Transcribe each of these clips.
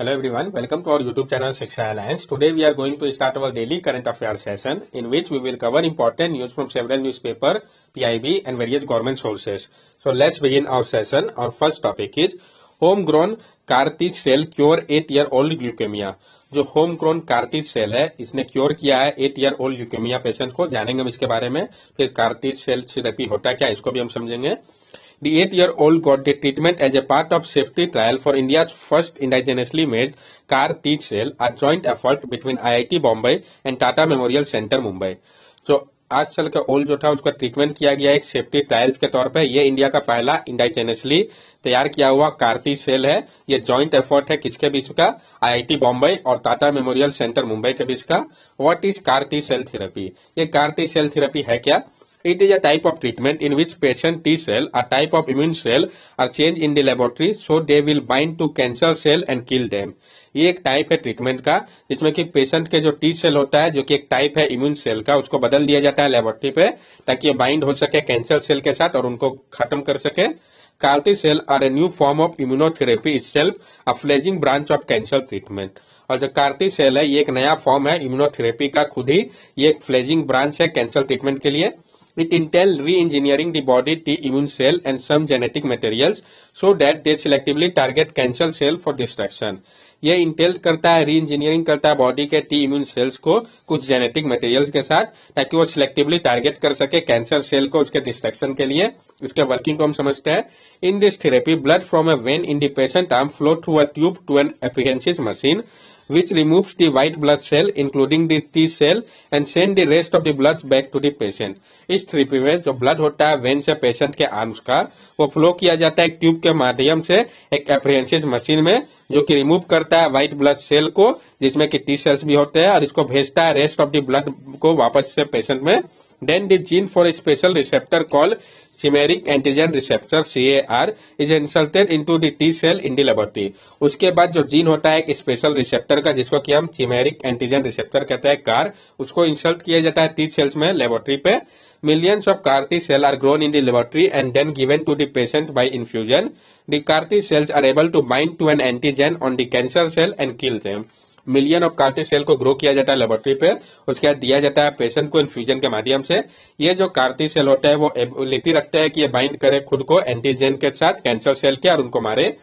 Hello everyone, welcome to our YouTube channel Shiksha Alliance. Today we are going to start our daily current affairs session in which we will cover important news from several newspaper, PIB and various government sources. So let's begin our session. Our first topic is homegrown CAR-T cell cure 8-year-old leukemia. जो home grown CAR-T cell है इसने cure किया है 8-year-old leukaemia patient को। जानेंगे हम इसके बारे में। फिर CAR-T सेल थेरेपी होता क्या है इसको भी हम समझेंगे। The 8-year-old got the treatment as a part of safety trial for India's first indigenously made CAR-T cell, a joint effort between IIT Bombay and Tata Memorial Center, Mumbai. So 8 साल का old जो था उसका treatment किया गया एक safety trials के तौर पे। ये इंडिया का पहला इंडाइजेनसली तैयार किया हुआ CAR-T सेल है। ये जॉइंट एफर्ट है किसके बीच का? IIT बॉम्बे और टाटा मेमोरियल सेंटर मुंबई के बीच का। What is CAR-T cell therapy? ये CAR-T सेल थेरेपी है क्या? It is a type of treatment in which patient T cell, a type of immune cell, are changed in the laboratory so they will bind to cancer cell and kill them. ये एक type है treatment का जिसमें कि patient के जो T cell होता है जो कि एक टाइप है इम्यून सेल का, उसको बदल दिया जाता है लेबोरेटरी पे ताकि ये बाइंड हो सके कैंसर सेल के साथ और उनको खत्म कर सके। CAR-T cell are a new form of immunotherapy itself, a fledgling branch of cancer treatment. और जो CAR-T सेल है ये एक नया फॉर्म है इम्यूनोथेरेपी का, खुद ही ये एक फ्लेजिंग ब्रांच है कैंसर ट्रीटमेंट के लिए। It entails re-engineering the body T immune cell and some genetic materials so that they selectively target cancer cell for destruction. ये इंटेल करता है, री इंजीनियरिंग करता है बॉडी के टी इम्यून सेल्स को कुछ जेनेटिक मटेरियल्स के साथ ताकि वो सिलेक्टिवली टारगेट कर सके कैंसर सेल को उसके डिस्ट्रक्शन के लिए। इसके वर्किंग को हम समझते हैं। In this therapy blood from a vein in the patient arm flow through a tube to an efficiency machine which removes the white blood cell including the T cell and send the rest of the blood back to the patient. इस therapy में जो blood होता है when से patient के arms का वो flow किया जाता है एक ट्यूब के माध्यम से एक एफिशिएंसी मशीन में जो कि रिमूव करता है व्हाइट ब्लड सेल को जिसमें कि टी सेल्स भी होते हैं और इसको भेजता है रेस्ट ऑफ द ब्लड को वापस से पेशेंट में। Then the gene for a special receptor called chimeric antigen receptor CAR is inserted into the T cell in the laboratory. उसके बाद जो जीन होता है एक स्पेशल रिसेप्टर का जिसको कि हम चिमेरिक एंटीजन रिसेप्टर कहते हैं CAR, उसको इंसर्ट किया जाता है T सेल्स में लेबोरेटरी पे। Millions of CAR-T cells are grown in the laboratory and then given to the patient by infusion. The CAR-T cells are able to bind to an antigen on the cancer cell and kill them. Million of CAR-T cell को grow किया जाता है laboratory पे, उसके बाद दिया जाता है पेशेंट को इन्फ्यूजन के माध्यम से। ये जो CAR-T सेल होता है वो एबिलिटी रखता है कि ये बाइंड करे खुद को एंटीजन के साथ कैंसर सेल के और उनको मारे।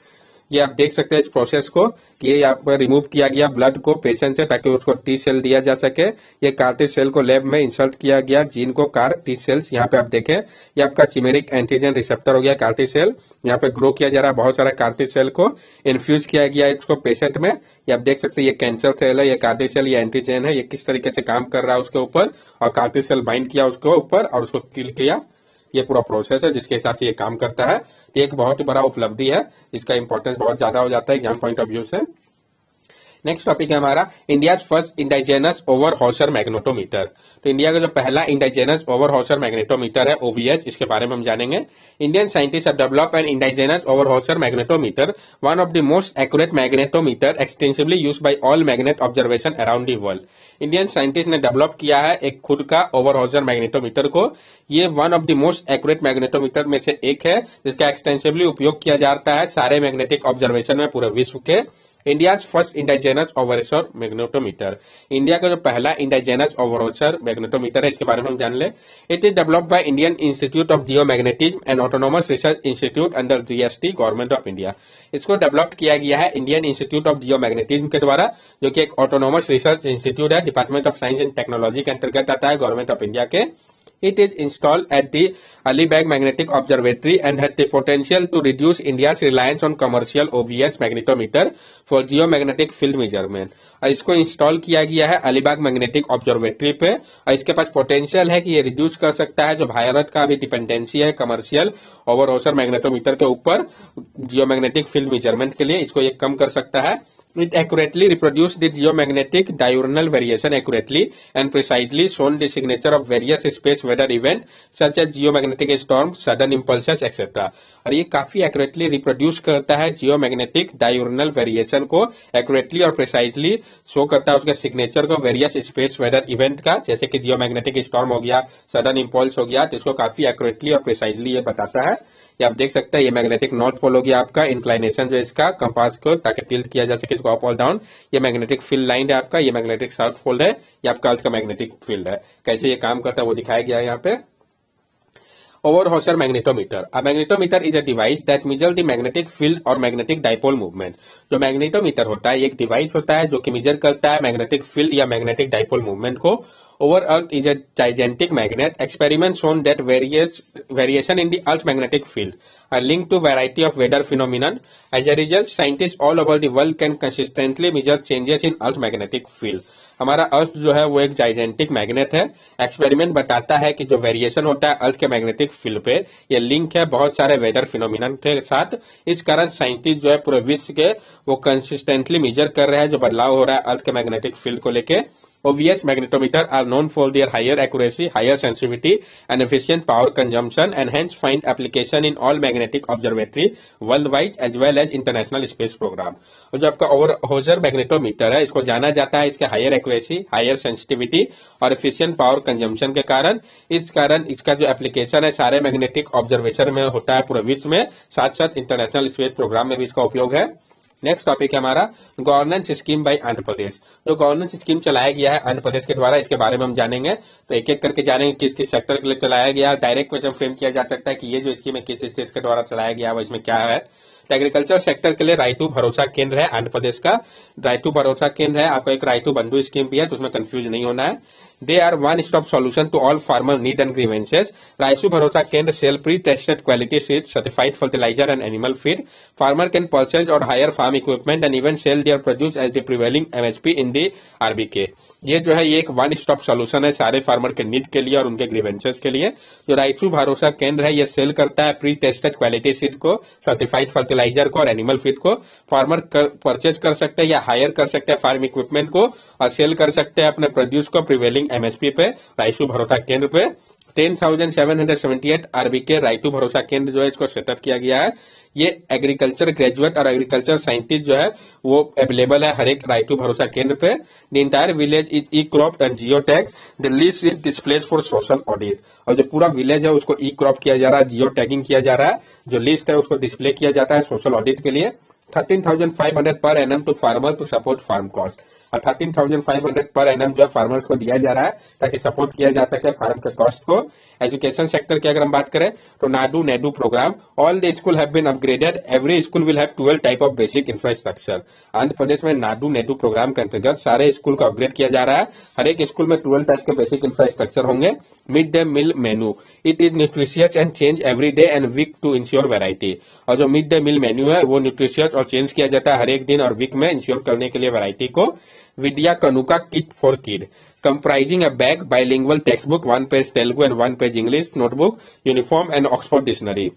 ये आप देख सकते हैं इस प्रोसेस को कि ये यहाँ पर रिमूव किया गया ब्लड को पेशेंट से ताकि उसको टी सेल दिया जा सके। ये CAR-T सेल को लैब में इंसर्ट किया गया जीन को CAR-T सेल्स, यहाँ पे आप देखें ये आपका चिमेरिक एंटीजन रिसेप्टर हो गया CAR-T सेल, यहाँ पे ग्रो किया जा रहा है बहुत सारा CAR-T सेल को इन्फ्यूज किया गया इसको पेशेंट में। ये आप देख सकते हैं ये कैंसर सेल है, ये CAR-T सेल, ये एंटीजन है, ये किस तरीके से काम कर रहा है उसके ऊपर और CAR-T सेल बाइंड किया उसके ऊपर और उसको किल किया। ये पूरा प्रोसेस है जिसके हिसाब से ये काम करता है। ये एक बहुत ही बड़ा उपलब्धि है, इसका इंपॉर्टेंस बहुत ज्यादा हो जाता है एग्जाम पॉइंट ऑफ व्यू से। नेक्स्ट टॉपिक है हमारा India first indigenous overhauser magnetometer. तो इंडिया का जो पहला इंडाइजेनस ओवर हॉर्सर मैग्नेटोमीटर है OVH, इसके बारे में हम जानेंगे। Indian scientist have developed an indigenous overhauser magnetometer, one of the most accurate magnetometer extensively used by all magnet observation around the world. Indian scientist ने develop किया है एक खुद का ओवर हॉर्सर मैग्नेटोमीटर को। ये one of the most accurate magnetometer में से एक है जिसका एक्सटेंसिवली उपयोग किया जाता है सारे मैग्नेटिक ऑब्जर्वेशन में पूरे विश्व के। इंडिया फर्स्ट इंडाइजेनस ओवरहॉर्सर मैग्नेटोमीटर, इंडिया का जो पहला इंडाइजेनस ओवरहॉर्सर मैग्नेटोमीटर है इसके बारे में हम जान ले। It is developed by Indian institute of geomagnetism and autonomous research institute under GST government of India. इसको डेवलप किया गया है इंडियन इंस्टीट्यूट ऑफ जियोमैग्नेटिज्म के द्वारा जो कि एक ऑटोनोमस रिसर्च इंस्टीट्यूट है, department of science and technology के अंतर्गत आता है गवर्नमेंट ऑफ इंडिया के। It is installed at the Alibag Magnetic Observatory and has the potential to reduce India's reliance on commercial OVH magnetometer for geomagnetic field measurement. और इसको install किया गया है अलीबाग मैग्नेटिक ऑब्जर्वेटरी पे और इसके पास पोटेंशियल है कि ये रिड्यूस कर सकता है जो भारत का अभी डिपेंडेंसी है कमर्शियल ओवर हॉर्सर मैग्नेटोमीटर के ऊपर जियोमैग्नेटिक फील्ड मेजरमेंट के लिए, इसको ये कम कर सकता है। It accurately reproduced the geomagnetic diurnal variation accurately and precisely shown the signature of various space weather events such as geomagnetic storms, sudden impulses, etc. और ये काफी एक्यूरेटली रिप्रोड्यूस करता है जियोमैग्नेटिक डायurnal वेरिएशन को एक्यूरेटली और प्रिसाइजली शो करता है उसके सिग्नेचर को वेरियस स्पेस वेदर इवेंट का, जैसे कि जियोमैग्नेटिक स्टॉर्म हो गया, सडन इम्पल्स हो गया, तो इसको काफी एक्यूरेटली और प्रिसाइजली ये बताता है। ये आप देख सकते हैं, ये मैग्नेटिक नॉर्थ पोल हो गया आपका, इंक्लाइनेशन जो है इसका कंपास को ताकि टिल्ट किया जा सके इसको अप और डाउन। ये मैग्नेटिक फील्ड लाइन है आपका, ये मैग्नेटिक साउथ पोल है, ये आपका अर्थ का मैग्नेटिक फील्ड है। कैसे ये काम करता है वो दिखाया गया है यहाँ पे। Overhauser magnetometer. A magnetometer is a device that measures the magnetic field or magnetic dipole movement. जो मैग्नेटोमीटर होता है एक डिवाइस होता है जो कि मेजर करता है मैग्नेटिक फील्ड या मैग्नेटिक डाइपोल मूवमेंट को। Over Earth is a gigantic magnet. Experiments shown that variation in the Earth's magnetic field are linked to variety of weather phenomenon. As a result, scientists all over the world can consistently measure changes in Earth's magnetic field. हमारा अर्थ जो है वो एक gigantic magnet है। Experiment बताता है कि जो वेरिएशन होता है अर्थ के मैग्नेटिक फील्ड पे, ये लिंक है बहुत सारे वेदर फिनोमिनन के साथ। इस कारण साइंटिस्ट जो है पूरे विश्व के वो कंसिस्टेंटली मेजर कर रहे हैं जो बदलाव हो रहा है अर्थ के मैग्नेटिक फील्ड को लेके। OVS magnetometer are known for their higher accuracy, higher sensitivity, and efficient power consumption, and hence find application in all magnetic observatory worldwide as well as international space program. और जो आपका ओवरहॉजर magnetometer है इसको जाना जाता है इसके हायर एक्यूरेसी, हायर सेंसिटिविटी और एफिशिएंट पावर कंजम्पशन के कारण। इस कारण इसका जो एप्लीकेशन है सारे मैग्नेटिक ऑब्जर्वेशन में होता है पूरे विश्व में, साथ साथ इंटरनेशनल स्पेस प्रोग्राम में भी इसका उपयोग है। नेक्स्ट टॉपिक है हमारा governance scheme bye Andhra Pradesh. जो गवर्नेंस स्कीम चलाया गया है आंध्र प्रदेश के द्वारा, इसके बारे में हम जानेंगे। तो एक एक करके जानेंगे किस किस सेक्टर के लिए चलाया गया। डायरेक्ट क्वेश्चन फ्रेम किया जा सकता है कि ये जो स्कीम है किस स्टेट के द्वारा चलाया गया है, इसमें क्या है। तो एग्रीकल्चर सेक्टर के लिए राइतु भरोसा केंद्र है आंध्र प्रदेश का, राइतु भरोसा केंद्र है आपका। एक राइतु बंधु स्कीम भी है तो उसमें कंफ्यूज नहीं होना है। They are one-stop solution to all farmer need and grievances. Raisu Bharosa Kendra sell pre-tested quality seeds, certified fertilizer and animal feed. Farmer can purchase or hire farm equipment and even sell their produce as the prevailing MSP in the RBK. ये जो है ये एक one stop solution है सारे farmer के need के लिए और उनके ग्रीवेंसेस के लिए। जो राइतु भरोसा केंद्र है ये सेल करता है प्री टेस्टेड क्वालिटी सीड को, सर्टिफाइड फर्टिलाइजर को और एनिमल फीड को। फार्मर परचेज कर सकते हैं या हायर कर सकते हैं फार्म इक्विपमेंट को और सेल कर सकते हैं अपने प्रोड्यूस को प्रिवेलिंग एमएसपी पे राइतु भरोसा केंद्र पे। 10,778 आरबीके राइतु भरोसा केंद्र जो है इसको सेटअप किया गया है। ये एग्रीकल्चर ग्रेजुएट और एग्रीकल्चर साइंटिस्ट जो है वो अवेलेबल है हर एक राइतु भरोसा केंद्र पे। The entire village is E crop and geo tag, the list is displace for social audit. और जो पूरा विलेज है उसको ई क्रॉप किया जा रहा है, जियो टैगिंग किया जा रहा है। जो लिस्ट है उसको डिस्प्ले किया जाता है सोशल ऑडिट के लिए। 13,500 per annum to farmer to support farm cost. और 13,500 पर एनम जो फार्मर्स को दिया जा रहा है ताकि सपोर्ट किया जा सके फार्म के कॉस्ट को। एजुकेशन सेक्टर की अगर हम बात करें तो Nadu Nedu program, all the school have been upgraded, every school will have 12 type of basic infrastructure. Andhra Pradesh में नाडू नेडू प्रोग्राम के अंतर्गत सारे स्कूल को अपग्रेड किया जा रहा है। हर एक स्कूल में 12 टाइप के बेसिक इंफ्रास्ट्रक्चर होंगे। Mid day meal menu, it is nutritious and change every day and week to ensure variety. और जो मिड डे मील मेन्यू है वो न्यूट्रिशियस और चेंज किया जाता है हर एक दिन और वीक में इंश्योर करने के लिए वैरायटी को। Vidya Kanuka kit for kid, comprising a bag, bilingual textbook, 1 page Telugu and 1 page English, notebook, uniform and Oxford dictionary।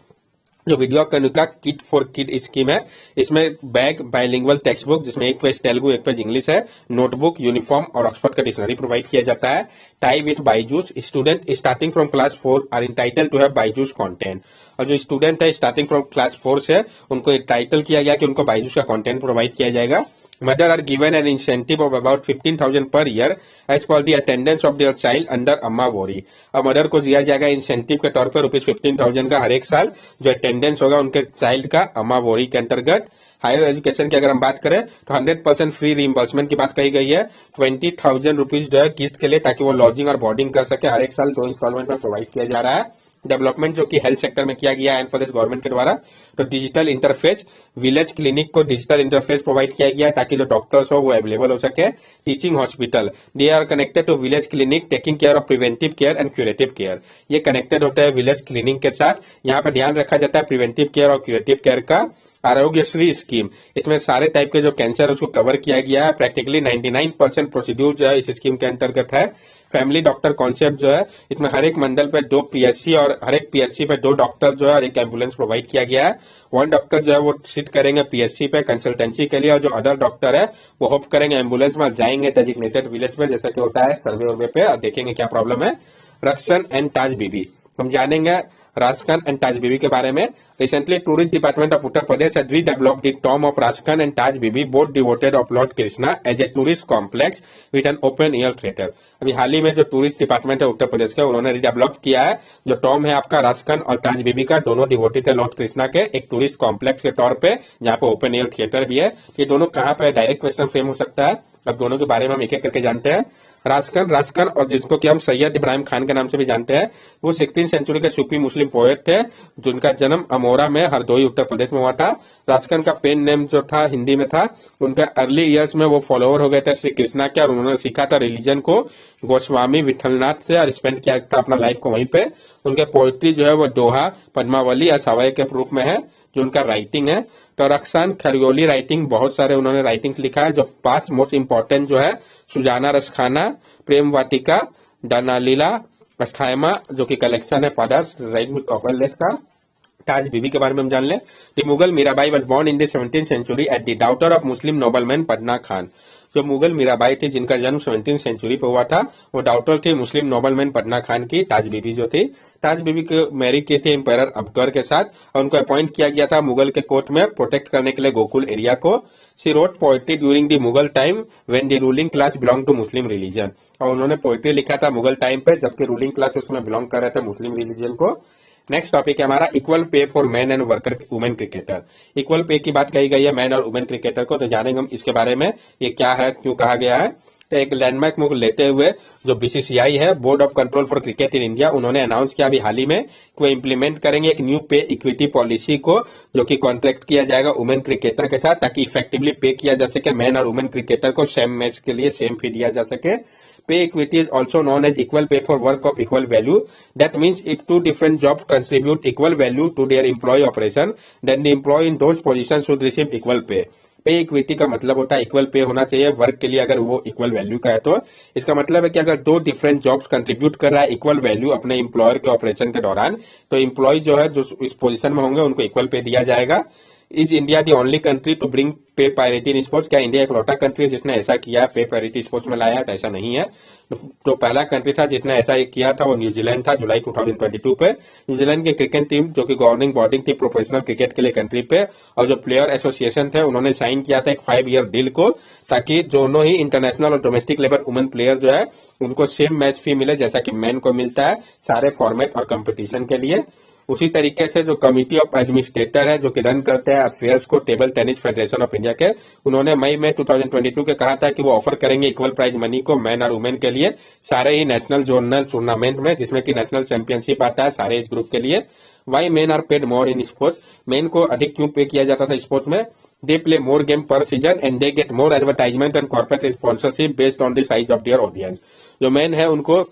जो Vidya Kanuka kit for kid scheme है इसमें बैग, बाइलिंगुअल टेक्स्ट बुक जिसमें 1 पेज तेलुगु 1 पेज इंग्लिश है, notebook, uniform और Oxford का dictionary provide किया जाता है। Tie with Byju's, student starting from class 4 are entitled to have Byju's content. और जो स्टूडेंट है स्टार्टिंग फ्रॉम क्लास 4 से उनको इंटाइटल किया गया कि उनको बाईजूस का कंटेंट प्रोवाइड किया जाएगा। Mother are given an incentive of about 15,000 per year as for the attendance of their child under Amma Wori। अब मदर को दिया जाएगा इंसेंटिव के तौर पर ₹15,000 का हर एक साल जो अटेंडेंस होगा उनके चाइल्ड का अम्मा वोरी के अंतर्गत। हायर एजुकेशन की अगर हम बात करें तो 100% फ्री रीइंबर्समेंट की बात कही गई है। 20,000 रुपीज जो है किस्त के लिए ताकि वो लॉजिंग और बोर्डिंग कर सके, हर एक साल 2 इंस्टॉलमेंट में प्रोवाइड किया जा रहा है। डेवलपमेंट जो कि हेल्थ सेक्टर में किया गया है आंध्र प्रदेश गवर्नमेंट के द्वारा, तो डिजिटल इंटरफेस, विलेज क्लिनिक को डिजिटल इंटरफेस प्रोवाइड किया गया है ताकि जो डॉक्टर्स हो वो अवेलेबल हो सके। Teaching hospital, they are connected to village clinic taking care of preventive care and curative care. ये कनेक्टेड होता है विलेज क्लिनिक के साथ। यहाँ पर ध्यान रखा जाता है प्रिवेंटिव केयर और क्यूरेटिव केयर का। आरोग्यश्री स्कीम, इसमें सारे टाइप के जो कैंसर उसको कवर किया गया है। प्रैक्टिकली 99% प्रोसीड्यूर जो है इस स्कीम के अंतर्गत है। फैमिली डॉक्टर कॉन्सेप्ट जो है इसमें हर एक मंडल पे 2 पीएचसी और हर एक पीएचसी पे 2 डॉक्टर जो है और एक एम्बुलेंस प्रोवाइड किया गया है। 1 डॉक्टर जो है वो सिट करेंगे पीएचसी पे कंसल्टेंसी के लिए और जो अदर डॉक्टर है वो होप करेंगे एम्बुलेंस में जाएंगे डेजिग्नेटेड विलेज पे जैसा कि होता है सर्वे वर्वे पे और देखेंगे क्या प्रॉब्लम है। रक्षण एंड ताज बीबी हम जानेंगे राजस्थान एंड ताज बीबी के बारे में। Recently tourist department of Uttar Pradesh has redeveloped the tomb of Rajasthan and Taj Bibi both devoted of lord Krishna as a tourist complex with an open air theatre. अभी हाल ही में जो टूरिस्ट डिपार्टमेंट है उत्तर प्रदेश के, उन्होंने रिडेवलप किया है जो टॉम है आपका राजस्थान और ताज बीबी का, दोनों डिवोटेड है लॉर्ड कृष्णा के, एक टूरिस्ट कॉम्प्लेक्स के तौर पे, जहाँ पे ओपन एयर थिएटर भी है। ये दोनों कहाँ पे डायरेक्ट क्वेश्चन फ्रेम हो सकता है, अब दोनों के बारे में हम एक एक करके जानते हैं। राजकन और जिसको कि हम सैयद इब्राहिम खान के नाम से भी जानते हैं, वो 16वीं सेंचुरी के सूफी मुस्लिम पोएट थे, जिनका जन्म अमोरा में हरदोई उत्तर प्रदेश में हुआ था। राजकन का पेन नेम जो था हिंदी में था। उनके अर्ली ईयर्स में वो फॉलोअर हो गए थे श्री कृष्णा के, और उन्होंने सीखा था रिलीजन को गोस्वामी विठलनाथ से, और स्पेंड किया था अपना लाइफ को वहीं पे। उनके पोएट्री जो है वो दोहा, पद्मावली या सवाई के रूप में है जो उनका राइटिंग है। तो रक्सान खरगोली राइटिंग, बहुत सारे उन्होंने राइटिंग्स लिखा है, जो 5 मोस्ट इंपॉर्टेंट जो है सुजाना रसखाना, प्रेम वाटिका, दानालीला, अस्थायमा जो कि कलेक्शन है फादर्स राइट विद कॉपरलेट का। ताज बीबी के बारे में हम जान लें। The Mughal Mirabai was born in the 17th century at the daughter of Muslim nobleman Padna Khan. जो मुगल मीराबाई थी जिनका जन्म 17th सेंचुरी पे हुआ था, वो डॉटर थी मुस्लिम नोबलमैन पदना खान की, ताज बीबी जो थी। ताज बीबी को मैरी की थी एम्पायर अकबर के साथ, और उनको अपॉइंट किया गया था मुगल के कोर्ट में प्रोटेक्ट करने के लिए गोकुल एरिया को। She wrote poetry during the Mughal time when the ruling class belong to Muslim religion, और उन्होंने पोएट्री लिखा था मुगल टाइम पे जबकि रूलिंग क्लास उसमें बिलोंग कर रहे थे मुस्लिम रिलीजन को। नेक्स्ट टॉपिक है हमारा equal pay for man and worker women cricketer. Equal pay की बात कही गई है मैन और वुमेन क्रिकेटर को, तो जानेंगे हम इसके बारे में, ये क्या है, क्यों कहा गया है। तो एक लैंडमार्क मूव लेते हुए जो बीसीसीआई है, board of control for cricket in India, उन्होंने अनाउंस किया अभी हाल ही में कि वो इम्प्लीमेंट करेंगे एक न्यू पे इक्विटी पॉलिसी को, जो कि कॉन्ट्रैक्ट किया जाएगा वुमेन क्रिकेटर के साथ, ताकि इफेक्टिवली पे किया जा सके मैन और वुमेन क्रिकेटर को सेम मैच के लिए सेम फी दिया जा सके। Pay equity is also known as equal pay for work of equal value. That means if two different jobs contribute equal value to their employee operation, then the employee in those positions should receive equal pay. पे equity का मतलब होता है equal पे होना चाहिए work के लिए, अगर वो इक्वल वैल्यू का है तो। इसका मतलब है कि अगर 2 डिफरेंट जॉब्स कंट्रीब्यूट कर रहा है इक्वल वैल्यू अपने एम्प्लॉयर के ऑपरेशन के दौरान, तो एम्प्लॉय जो है जो इस पोजीशन में होंगे उनको इक्वल पे दिया जाएगा। Is India the only country to bring pay parity in sports? क्या इंडिया एक लौटा कंट्री है जिसने ऐसा किया, पे पैरिटी स्पोर्ट्स में लाया है? तो ऐसा नहीं है। तो पहला कंट्री था जिसने ऐसा किया था वो न्यूजीलैंड था, जुलाई 2022 पे। न्यूजीलैंड की क्रिकेट टीम जो कि गवर्निंग बॉडी थी प्रोफेशनल क्रिकेट के लिए कंट्री पे, और जो प्लेयर एसोसिएशन थे उन्होंने साइन किया था एक 5 ईयर डील को, ताकि दोनों ही इंटरनेशनल और डोमेस्टिक लेवल वुमेन प्लेयर जो है उनको सेम मैच फी मिले जैसा कि मैन को मिलता है सारे फॉर्मेट और कंपटीशन के लिए। उसी तरीके से जो कमिटी ऑफ एडमिनिस्ट्रेटर है जो कि रन करते हैं अफेयर्स को table tennis federation of India के, उन्होंने मई में 2022 के कहा था कि वो ऑफर करेंगे इक्वल प्राइज मनी को मैन और वुमेन के लिए सारे ही नेशनल जोनल टूर्नामेंट में, जिसमें कि नेशनल चैंपियनशिप आता है सारे इस ग्रुप के लिए। Why men are paid more in sports? Men को अधिक क्यों पे किया जाता था स्पोर्ट्स में? They play more game per season and they get more advertisement and corporate sponsorship based on the size of their audience. जो men है उनको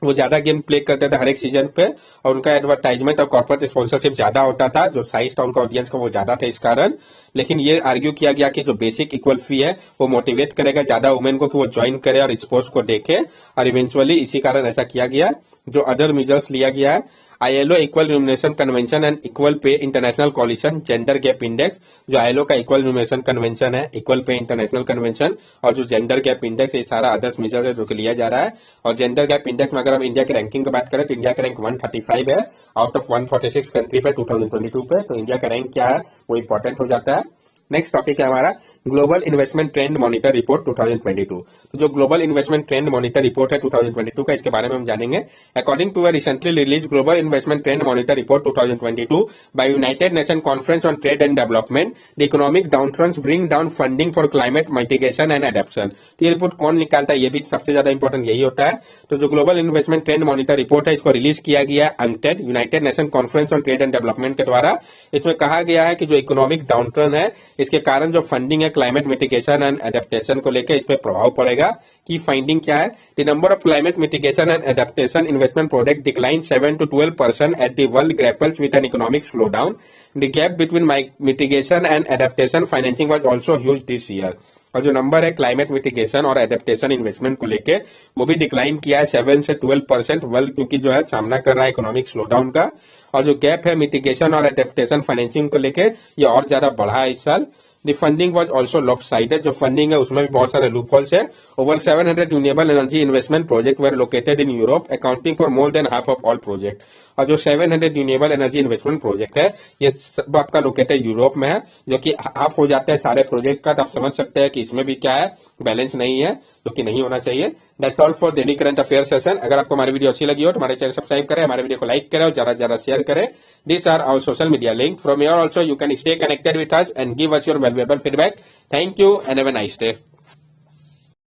वो ज्यादा गेम प्ले करते थे हर एक सीजन पे, और उनका एडवर्टाइजमेंट और कॉर्पोरेट स्पॉन्सरशिप ज्यादा होता था, जो साइज था उनका ऑडियंस का वो ज्यादा था इस कारण। लेकिन ये आर्ग्यू किया गया कि जो बेसिक इक्वल फी है वो मोटिवेट करेगा ज्यादा वुमेन को कि वो ज्वाइन करे और स्पोर्ट्स को देखे, और इवेंचुअली इसी कारण ऐसा किया गया। जो अदर मेजर्स लिया गया है, ILO equal remuneration convention and equal pay international coalition gender gap index, जो आईएलओ का इक्वल रिम्यूनरेशन कन्वेंशन है, इक्वल पे इंटरनेशनल कन्वेंशन, और जो जेंडर गैप इंडेक्स, ये सारा अदर्स मेजर है जो कि लिया जा रहा है। और जेंडर गैप इंडेक्स में अगर हम इंडिया की रैंकिंग की बात करें तो इंडिया का रैंक 135 है आउट ऑफ 146 कंट्री पे 2022 पे, तो इंडिया का रैंक क्या है वो इंपॉर्टेंट हो जाता है। नेक्स्ट टॉपिक है हमारा global investment trend monitor report 2022। तो जो global investment trend monitor report है 2022 का, इसके बारे में हम जानेंगे। According to a recently release global investment trend monitor report 2022 by united nation conference on trade and development, the economic downturns bring down funding for climate mitigation and adaption. तो ये report कौन निकालता है, ये भी सबसे ज्यादा इंपॉर्टेंट यही होता है। तो जो global investment trend monitor report है इसको रिलीज किया गया UNCTAD united nation conference on trade and development के द्वारा। इसमें कहा गया है कि जो इकोनॉमिक डाउनटर्न है इसके कारण जो फंडिंग है क्लाइमेट मिटिगेशन एंड एडेप्टेशन को लेकर इस पर प्रभाव पड़ेगा। की फाइंडिंग क्या है? The number of climate mitigation and adaptation investment project decline 7 to 12% at the world grapples with an economic slow. The gap between mitigation and adaptation financing was also huge this year. और जो number है climate mitigation और adaptation investment को लेके वो भी decline किया है 7 से 12% वर्ल्ड, क्योंकि जो है सामना कर रहा है इकोनॉमिक स्लो डाउन का। और जो गैप है मिटिगेशन और एडेप्टेशन फाइनेंसिंग को लेके ये और ज्यादा बढ़ा है इस साल। The funding was also lopsided, जो फंडिंग है उसमें भी बहुत सारे लूपहोल्स है। Over 700 renewable energy investment project were located in Europe accounting for more than half of all project. और जो 700 रिन्यूएबल एनर्जी इन्वेस्टमेंट प्रोजेक्ट है ये सब आपका लोकेटेड यूरोप में है, जो कि हाफ हो जाता है सारे प्रोजेक्ट का। तो आप समझ सकते हैं कि इसमें भी क्या है, बैलेंस नहीं है, जो कि नहीं होना चाहिए। That's all for daily current affair session. अगर आपको हमारी वीडियो अच्छी लगी हो तो हमारे चैनल सब्सक्राइब करें, हमारे वीडियो को लाइक करें और ज्यादा से ज्यादा शेयर करें। These are our social media link. From here also you can stay connected with us and give us your valuable feedback. Thank you and have a nice day.